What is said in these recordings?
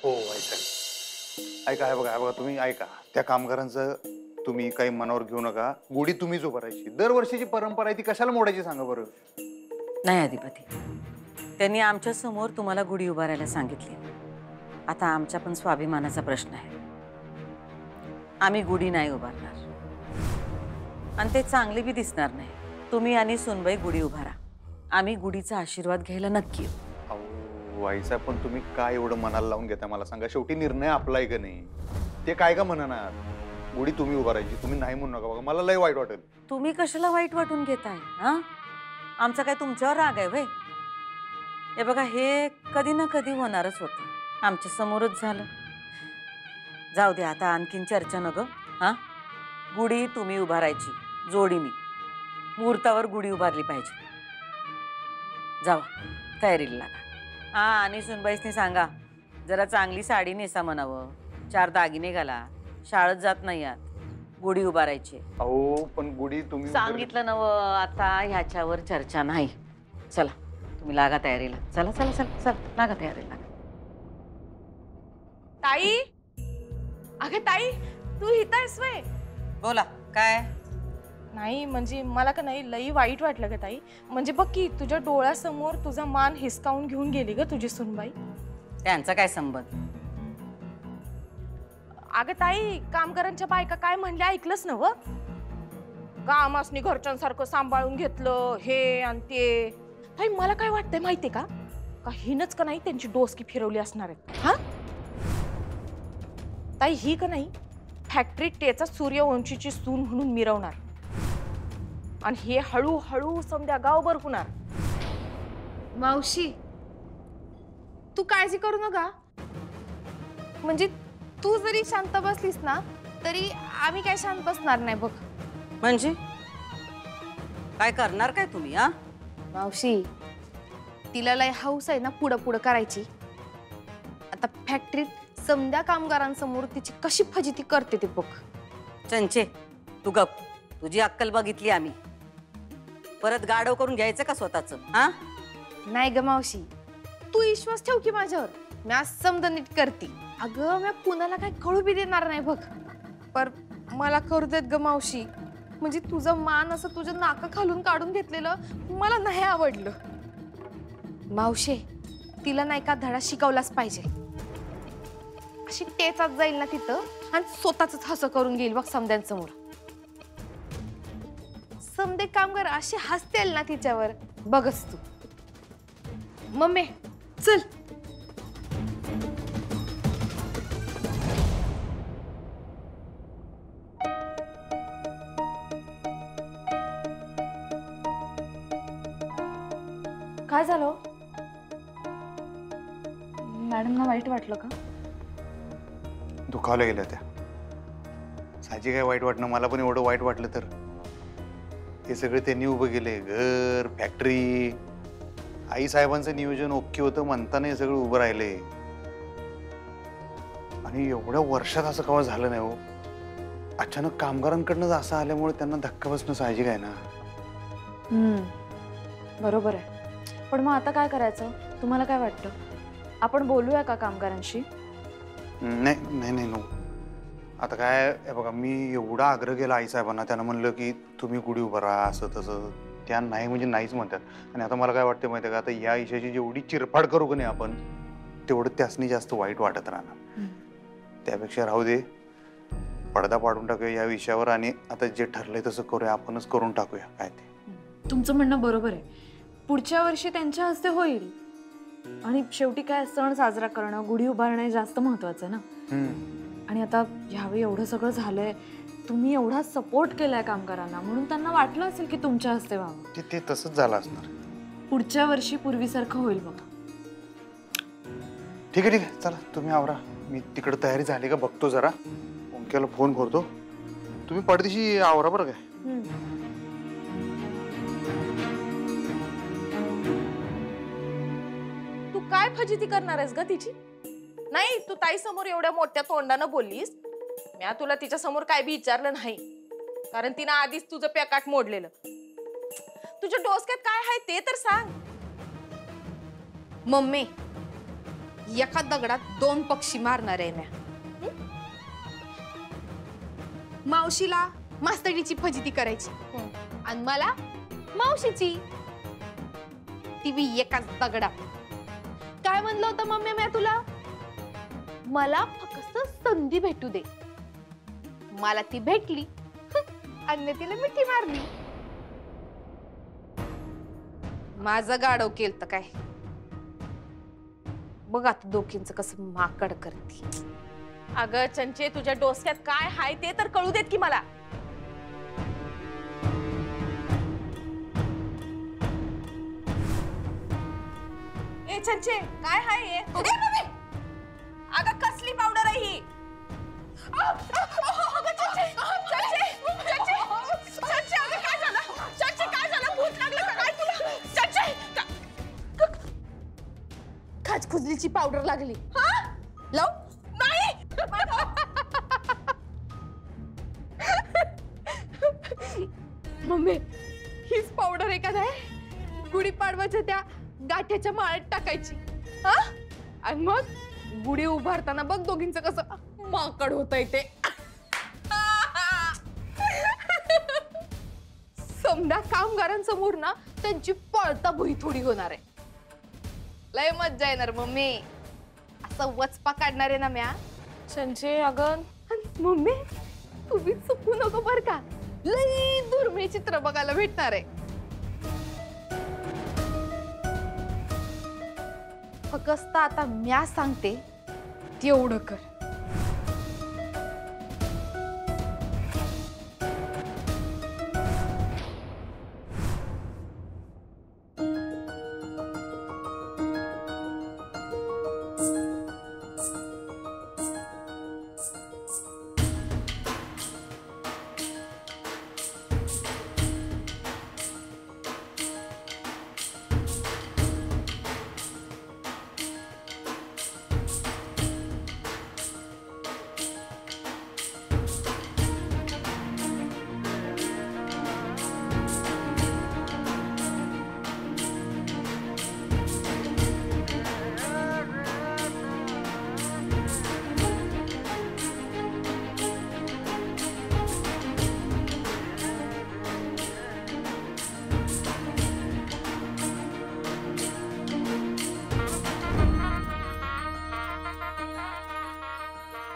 हो ऐका ऐका, हे बघा तुम्ही ऐका, त्या कामगारांचं तुम्ही काही मनावर घेऊ नका. गुढी तुम्हीच उभारायची. दरवर्षीची परंपरा आहे ती कशाला मोडायची सांगा बरं. नाही अधिपती, त्यांनी आमच्या समोर तुम्हाला गुढी उभारायला सांगितली. आता आमच्या पण स्वाभिमानाचा प्रश्न आहे. आम्ही गुढी नाही उभारणार आणि ते चांगले बी दिसणार नाही. तुम्ही आणि सुनबाई गुढी उभारा. आम्ही गुढीचा आशीर्वाद घ्यायला नक्की येऊ. अहो वाईसा, पण तुम्ही काय एवढं मनाला लावून घेता मला सांगा. शेवटी निर्णय आपला आहे का नाही. ते काय का म्हणणार. गुढी तुम्ही उभारायची, तुम्ही नाही म्हणू नका. बघा मला लय वाईट वाटेल. तुम्ही कशाला वाईट वाटून घेताय? हा, आमचा काय तुमच्यावर राग आहे व्हय? हे बघा, हे कधी ना कधी होणारच होतं. आमच्या समोरच झालं. जाऊ दे आता, आणखीन चर्चा नको. हा, गुढी तुम्ही उभारायची जोडीनी. मुहूर्तावर गुढी उभारली पाहिजे. जावा तयारीला लागा. हा, आणि सुनबाईसनी सांगा जरा चांगली साडी नेसा म्हणावं. 4 दागिने घाला. शाळेत जात नाही आत. गुढी उभारायची. अहो पण गुढी तुम्ही सांगितलं नव. आता ह्याच्यावर चर्चा नाही. चला तुम्ही लागा तयारीला. चला चला चला चला, लागा तयारीला. ताई, अगं ताई, तू इथं आहेस व्हय? बोला काय? नाही म्हणजे मला का नाही लई वाईट वाटलं ग ताई. म्हणजे बघ की तुझ्या डोळ्यासमोर तुझा मान हिसकावून घेऊन गेली ग तुझी सुनबाई. त्यांचा काय संबंध? अगं ताई, कामगारांच्या बायका काय म्हणल्या ऐकलंच ना व? कामासनी घरच्यांसारखं सांभाळून घेतलं हे आणि ते. ताई मला काय वाटतंय माहितीये का, हिनच का नाही त्यांची डोसकी फिरवली असणार आहेत. हा ताई, ही का नाही फॅक्टरीत टेचा सूर्यवंशीची सून म्हणून मिरवणार आणि हे हळूहळू समध्या गावभर होणार. मावशी, तू काळजी करू नका. म्हणजे तू जरी शांत बसलीस ना तरी आम्ही काय शांत बसणार नाही बघ. म्हणजे काय करणार काय तुम्ही? हा मावशी, तिला लय हौस आहे ना पुढं पुढं करायची. आता फॅक्टरीत समध्या कामगारांसमोर तिची कशी फजिती करते ते बघ. चंचे, तू गप. तुझी अक्कल बघितली आम्ही. परत गाडव करून घ्यायचं का स्वतःच? हा नाही ग मावशी, तू विश्वास ठेव की माझ्यावर. मी आज समजा नीट करते. अगं मी कुणाला काय कळू बी देणार नाही बघ. पर मला करू देत ग मावशी. म्हणजे तुझं मान असं तुझ्या नाका खालून काढून घेतलेलं मला नाही आवडलं. मावशे, तिला नाही का धडा शिकवलाच पाहिजे. अशी टेचात जाईल ना तिथं आणि स्वतःच हसं करून घेईल बघ समद्यांसमोर. समदे कामगार असे हसतील ना तिच्यावर, बघच तू. मम्मी चल. काय झालं मॅडमला? वाईट वाटलं का? दुखावल्या गेल्या त्या. साजी काय वाईट वाटणं, मला पण एवढं वाईट वाटलं तर. हे सगळे त्यांनी उभं केले, घर फॅक्टरी. आई साहेबांचं नियोजन ओके होतं म्हणताना हे सगळं उभं राहिले. आणि एवढ्या वर्षात असं केव्हा झालं नाही हो. अचानक कामगारांकडनं असं आल्यामुळे त्यांना धक्का बसणं साहजिक आहे ना. बरोबर आहे. पण मग आता काय करायचं? तुम्हाला काय वाटतं? आपण बोलूया का कामगारांशी? नाही नाही नाही, नो. आता काय हे बघा, मी एवढा आग्रह केला आई साहेबांना. त्यांना म्हणलं की तुम्ही गुढी उभं राहा असं तसं. त्या नाही म्हणजे नाहीच म्हणतात. आणि आता मला काय वाटतं माहिती आहे का, आता या विषयाची जेवढी चिरफाड करू का नाही आपण, तेवढं त्यासनी जास्त वाईट वाटत राहणार. त्यापेक्षा राहू दे, पडदा पाडून टाकूया या विषयावर. आणि आता जे ठरलंय तसं करूया, आपणच करून टाकूया काय ते. तुमचं म्हणणं बरोबर आहे. पुढच्या वर्षी त्यांच्या हस्ते होईल. आणि शेवटी काय, सण साजरा करणं, गुढी उभारणं जास्त महत्वाचं आहे ना. आणि आता यावेळी एवढं सगळं झालंय, तुम्ही एवढा सपोर्ट केलाय कामगारांना, म्हणून त्यांना वाटलं असेल की तुमच्या हस्ते व्हावं. ते तसंच झालं असणार. पुढच्या वर्षी पूर्वीसारखं होईल बघा. ठीक आहे ठीक आहे, चला तुम्ही आवरा. मी तिकडे तयारी झाली का बघतो जरा. ओंक्याला फोन करतो. तुम्ही पडदिशी आवरा बरं काय. तू काय फजिती करणार आहेस ग तिची? नाही, तू ताई समोर एवढ्या मोठ्या तोंडानं बोललीस. मी तुला तिच्या समोर काय बी विचारलं नाही, कारण तिनं आधीच तुझं पेकाट मोडलेलं. तुझ्या डोसक्यात काय आहे ते तर सांग. मम्मी, एका दगडात 2 पक्षी मारणार आहे म्या. मावशीला मास्तरीची फजिती करायची आणि मला मावशीची. ती बी एकाच दगडात. काय म्हणलं होतं मम्मी म्या तुला? मला फक्त संधी भेटू दे. मला ती भेटली आणि तिला मिठी मारली. माझं गाडव केलं तर काय. बघ आता दोघींचं कसं माकड करते. अगं चंचे, तुझ्या डोसक्यात काय हाय ते तर कळू देत की मला. ए चंचे, काय हाय हे? अगं कसली पावडर आहे ही? अगं चंचे, चंचे, चंचे, चंचे, अगं काय झालं? चंचे, काय झालं? भूत लागलं का काय तुला? चंचे, खाजखुजलीची पावडर लागली. हा? लाव. नाही. मम्मी हीच पावडर आहे का नाही? गुढीपाडव्याच्या त्या गाठ्याच्या माळ्यात टाकायची. हा? आणि मग गुढी उभारताना बघ दोघींचं कसं माकड होतंय ते. समजा कामगारांसमोर ना त्यांची पळता भुई थोडी होणार आहे. लय मज्जा येणार मम्मी. असं वचपा काढणार आहे ना म्या. चंचे अगं, मम्मी तुम्ही चुकू नको बर का. लई दुर्मिळ चित्र बघायला भेटणार आहे. फक्त आता म्या सांगते तेवढं कर.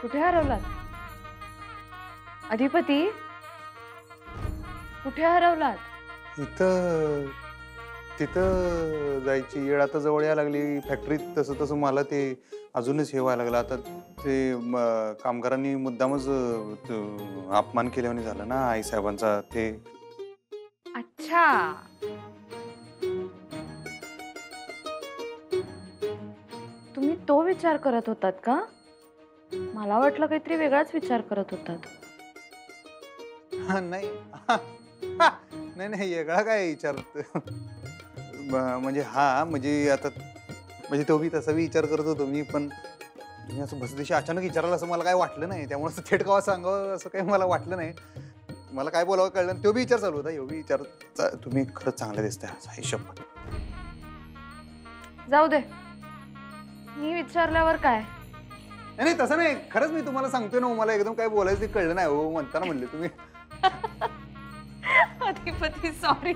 कुठे हरवलात अधिपती? कुठे हरवलात? इथं तिथं जायची वेळ आता जवळ यायला लागली. फॅक्टरीत तसं तसं मला ते अजूनच हे व्हायला लागलं. आता ते कामगारांनी मुद्दामच अपमान केल्याने झालं ना आईसाहेबांचा. ते अच्छा, तुम्ही तो विचार करत होतात का? मला वाटलं काहीतरी वेगळाच विचार करत होतात. नाही नाही नाही वेगळा काय विचार. म्हणजे हा म्हणजे आता म्हणजे तो बी तसा विचार करत होतो मी. पण तुम्ही असं बसदेशी अचानक विचारायला असं मला काय वाटलं नाही. त्यामुळे असं थेट गावात सांगावं असं काही मला वाटलं नाही. मला काय बोलावं कळलं नाही. तो बी विचार चालू होता. यो बी विचार. तुम्ही खरंच चांगले दिसताय आज हिशोब. जाऊ दे, मी विचारल्यावर काय. नाही नाही तसं नाही. खरंच मी तुम्हाला सांगतोय ना. मला एकदम काय बोलायचं ते कळलं नाही हो. म्हणताना म्हणले तुम्ही. अधिपती सॉरी,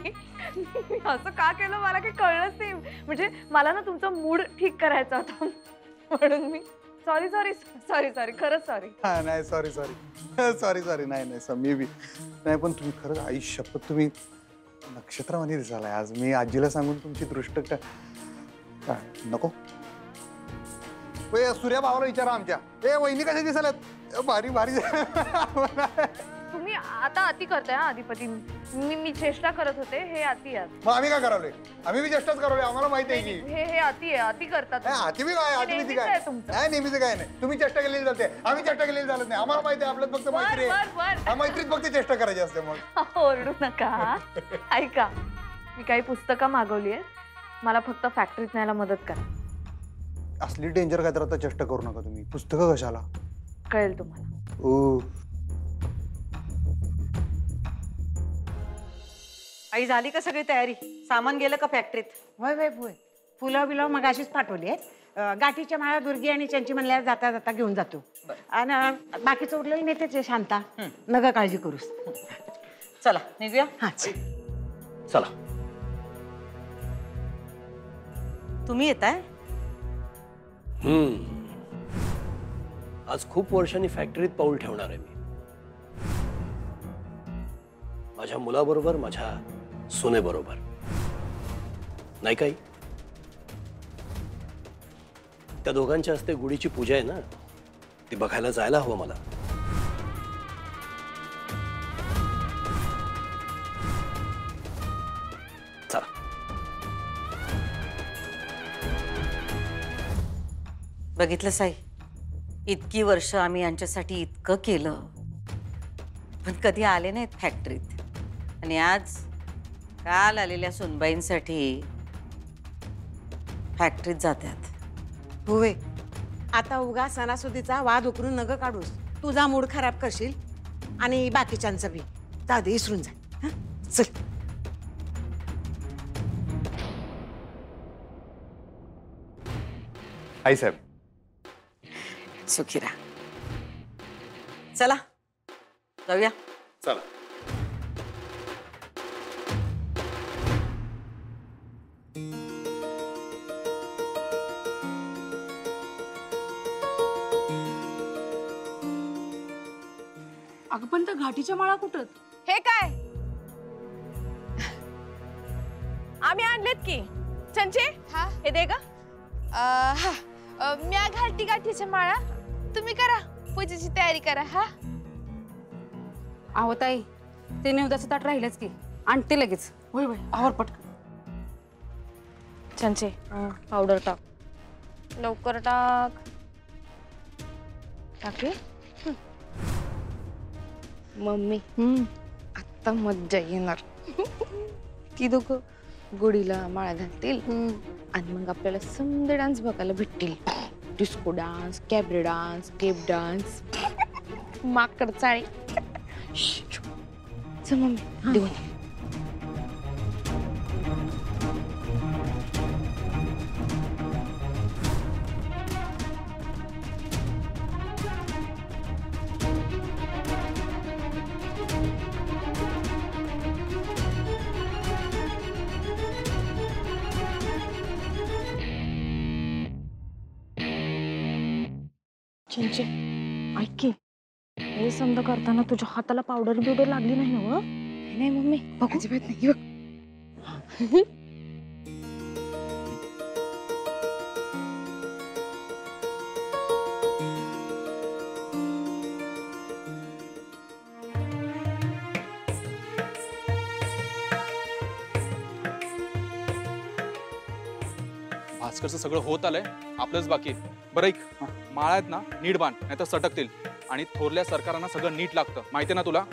असं का केलं मला काही कळलंच नाही. म्हणजे मला ना तुमचा मूड ठीक करायचा होता म्हणून मी सॉरी सॉरी सॉरी सॉरी खरंच सॉरी. हा नाही सॉरी सॉरी सॉरी सॉरी. नाही नाही मी बी नाही. पण तुम्ही खरंच आई शपथ तुम्ही नक्षत्रामध्ये दिसालाय आज. मी आजीला सांगून तुमची दृष्ट नको. सूर्या भावाला विचारा आमच्या. ए वहिनी कशा दिसाल्यात? भारी भारी. तुम्ही आता अति करताय हा अधिपती. मी चेष्टा करत होते. हे अति आहे. मग आम्ही काय करावले? आम्ही बी चेष्टाच करावले. आम्हाला माहिती आहे की हे अति आहे. अति करतात. अति बी काय अति बी काय नाही. नेहमीच काय नाही. तुम्ही चेष्टा केलेली चालते. आम्ही चेष्टा केलेली चालत नाही. आम्हाला माहिती आहे आपल्यात फक्त मैत्री आहे. मैत्रीत फक्त चेष्टा करायची असते. मग ओरडू नका. ऐका, मी काही पुस्तकं मागवली आहेत. मला फक्त फॅक्टरीत न्यायला मदत करा. असली डेंजर काय तर आता चेष्टा करू नका तुम्ही. पुस्तकं कशाला? कळेल तुम्हाला. ओ आई झाली का सगळी तयारी? सामान गेलं का फॅक्टरीत? होय होय होय. फुलं बिलं मग अशीच पाठवली आहेत. गाठीच्या माळा दुर्गी आणि चंची म्हणल्यावर जाता जाता घेऊन जातो. आणि बाकीचं उरलेलं नेतेच आहे शांता. नका काळजी करूस. चला निघूया. हा चला. तुम्ही येताय? आज खूप वर्षांनी फॅक्टरीत पाऊल ठेवणार आहे मी. माझ्या मुलाबरोबर, माझ्या सुनेबरोबर. नाही काही, त्या दोघांच्या हस्ते गुढीची पूजा आहे ना, ती बघायला जायला हवं मला. चला. बघितलं साई, इतकी वर्ष आम्ही यांच्यासाठी इतकं केलं, पण कधी आले नाहीत फॅक्टरीत. आणि आज काल आलेल्या सुनबाईंसाठी फॅक्टरीत जातात. होय. आता उगा सणासुदीचा वाद उकरून नग काढूस. तुझा मूड खराब करशील आणि बाकीच्यांचा बी. जाऊ दे, विसरून जा. हं? चल. आईसाहेब, सुखीरा. चला जाऊया. चला. अगं पण त्या घाटीच्या माळा कुठं? हे काय? आम्ही आणलेत की. चंचे, हा हे दे ग. म्या घालती गाठीच्या माळा, तुम्ही करा पूजेची तयारी करा. हा अहो ताई, ते निवदाचं ताट राहिलंच की, आणते लगेच. होय होय, आवर पटकन. चंचे, पावडर टाक. लवकर टाक. टाके. मम्मी आता मज्जा येणार. ती दोघं गुढीला माळा घालतील आणि मग आपल्याला समजे डान्स बघायला भेटतील. डिस्को डान्स, कॅबरे डान्स, केप डान्स, माकड चाळी. चल मम्मी, देऊ. चंचे, ऐक की, हे समजा करताना तुझ्या हाताला पावडर बिवडर लागली नाही ना? नाही मम्मी, अजिबात नाही. बघ. भास्करचं सगळं होत आलंय, आपलंच बाकी आहे. बरं ऐक, माळा आहेत ना नीट बांध, नाहीतर सटकतील. आणि थोरल्या सरकारांना सगळं नीट लागतं, माहितीये ना तुला?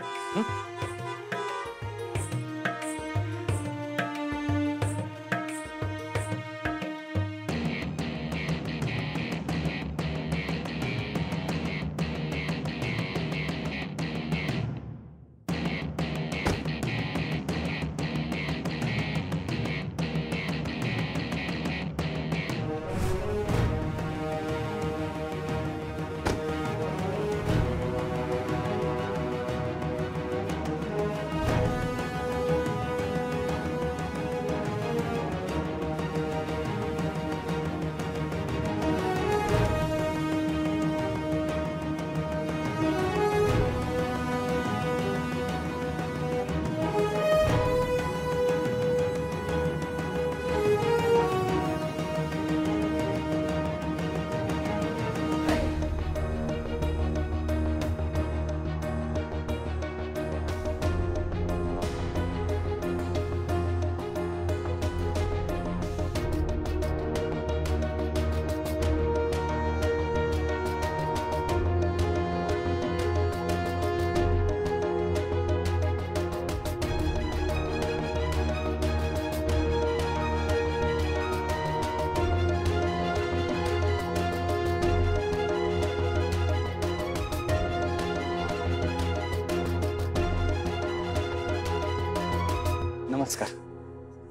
नमस्कार.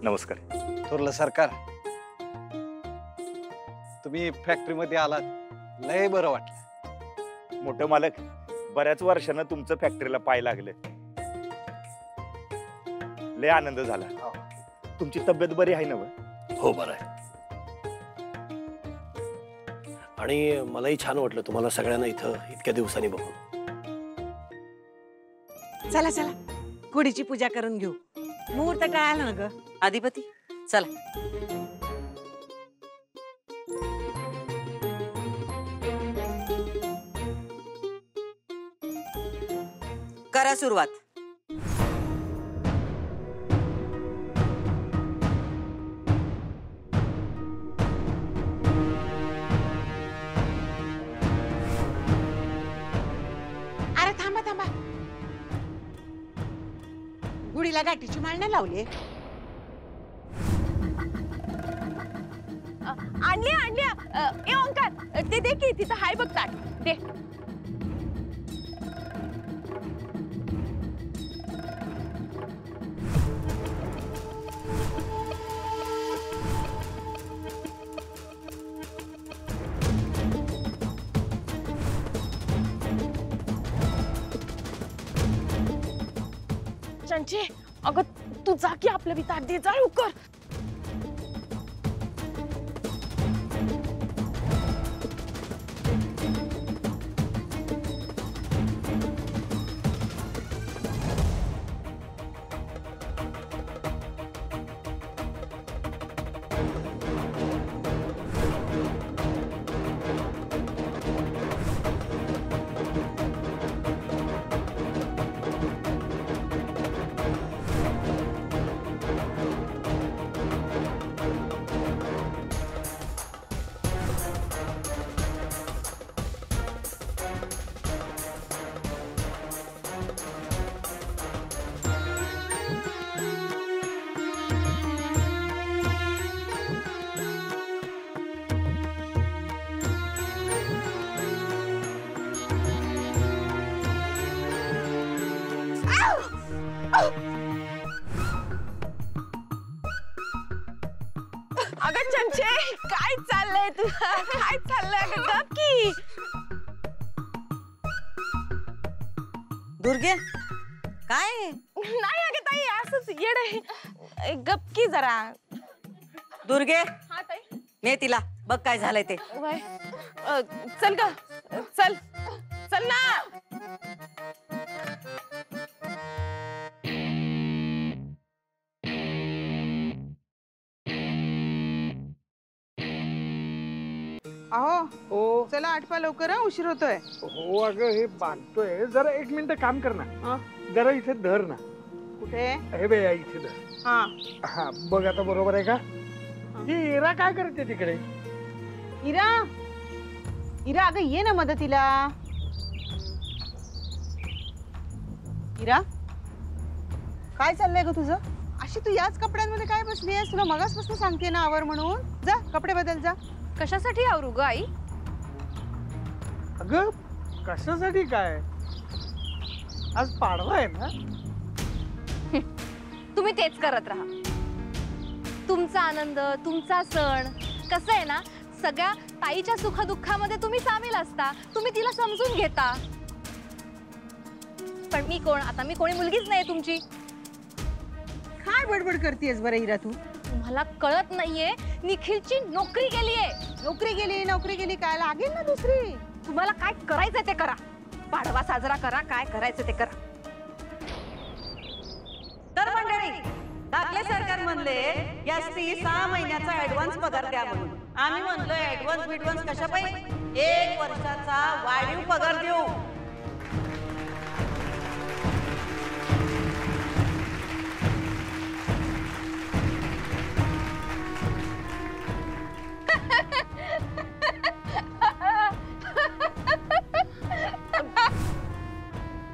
नमस्कार. थोरलं सरकार, तुम्ही तुम्ही फॅक्टरीमध्ये आलात लय बरं वाटलं. मोठं मालक, बऱ्याच वर्षानं तुमचं फॅक्टरीला पाय लागलं. लय आनंद झाला. तुमची तब्येत बरी आहे ना? हो बरं आहे. आणि मलाही छान वाटलं तुम्हाला सगळ्यांना इथं इतक्या दिवसांनी बघून. चला चला गुढीची पूजा करून घेऊ. मुहूर्त टाळायला ना ग. अधिपती चला. करा सुरुवात. अरे थांबा थांबा, गुढीला गाठीची माळ नाही लावली. आणली आणली. ए ओंकार ते दे की, तिथं हाय बघ ताट दे. चंचे अगं तू जा की आपलं बी ताट दे जा लवकर. अगं चंचे काय चाललंय तुझं? काय चाललंय अगं गप की. दुर्गे काय? नाही अगं ताई असंच येड आहे. गप की जरा. दुर्गे हा ताई. ने तिला बघ काय झालंय ते. वय. चल ग चल चल ना. अहो हो चला आटपा लवकर हं, उशीर होतोय. हो अगं हे बांधतोय जरा 1 मिनिट काम कर ना. जरा इथे धर ना. कुठे? हे बे इथे धर. हा हा बघ आता बरोबर आहे का? ही इरा काय करते तिकडे? इरा इरा अगं ये ना मदतीला. इरा काय चाललंय ग तुझं? अशी तू याच कपड्यांमध्ये काय बसली आहेस? तुला मगासपासून सांगते ना आवर म्हणून. जा कपडे बदल जा. कशासाठी आवरू ग आई? अगं कशासाठी काय? आज पाडवा आहे ना. तुम्ही तेच करत राहा. तुमचा आनंद, तुमचा सण. कसं आहे ना, सगळ्या ताईच्या सुखदुःखामध्ये तुम्ही सामील असता. तुम्ही तिला समजून घेता. पण मी कोण? आता मी कोणी मुलगीच नाही तुमची. काय बडबड करतेस बरं इरा तू? तुम्हाला कळत नाहीये, निखिलची नोकरी गेलीये. नोकरी गेली काय लागेल ना दुसरी. तुम्हाला काय करायचंय ते करा. पाडवा साजरा करा, काय करायचं ते करा. तर मंडळी दाखले सरकार म्हणले यास्ती 6 महिन्याचा ऍडव्हान्स पगार द्या म्हणून. आम्ही म्हणलो ऍडव्हान्स कशा पाहिजे? 1 वर्षाचा वाढीव पगार देऊ.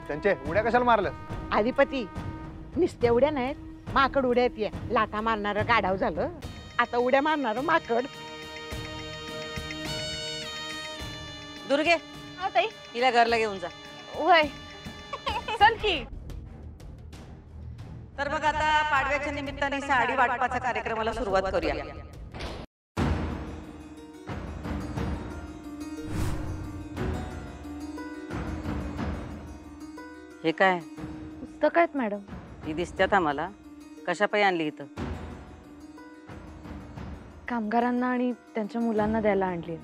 त्यांचे उड्या कशाला मारलं? अधिपती नुसत्या उड्या नाहीत, माकड उड्या येते. लाथा मारणारं गाढव झालं, आता उड्या मारणारं माकड. दुर्गे हा ताई. हिला घरला घेऊन जा. वय चल की. तर मग आता पाडव्याच्या निमित्ताने साडी वाटपाच्या कार्यक्रमाला सुरुवात करूया. हे काय पुस्तक आहेत मॅडम. ही दिसत्यात आम्हाला. कशा पायी आणली इथं? कामगारांना आणि त्यांच्या मुलांना द्यायला आणली.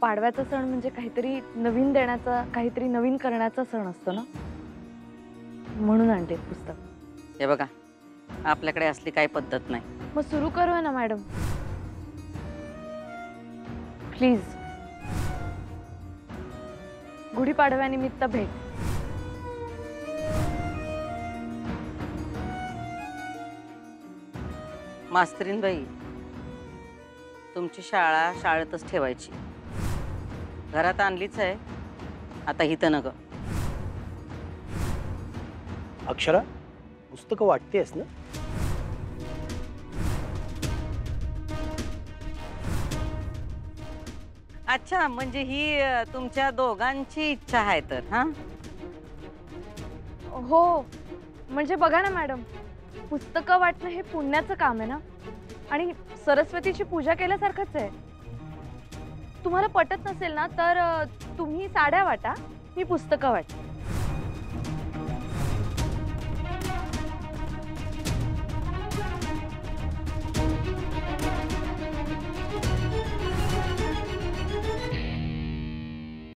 पाडव्याचा सण म्हणजे काहीतरी नवीन देण्याचा, काहीतरी नवीन करण्याचा सण असतो ना, म्हणून आणते पुस्तक. हे बघा, आपल्याकडे असली काही पद्धत नाही. मग सुरू करूया ना मॅडम, प्लीज. गुढीपाडव्यानिमित्त भेट. मास्तरीनबाई, तुमची शाळा शाळेतच ठेवायची. घरात आणलीच आहे, आता हिथं नग. अक्षरा, पुस्तकं वाटतेस ना? अच्छा, म्हणजे ही तुमच्या दोघांची इच्छा आहे तर? हा, हो. म्हणजे बघा ना मॅडम, पुस्तकं वाटणं हे पुण्याचं काम आहे ना, आणि सरस्वतीची पूजा केल्यासारखंच आहे. तुम्हाला पटत नसेल ना तर तुम्ही साड्या वाटा, मी पुस्तकं वाटते.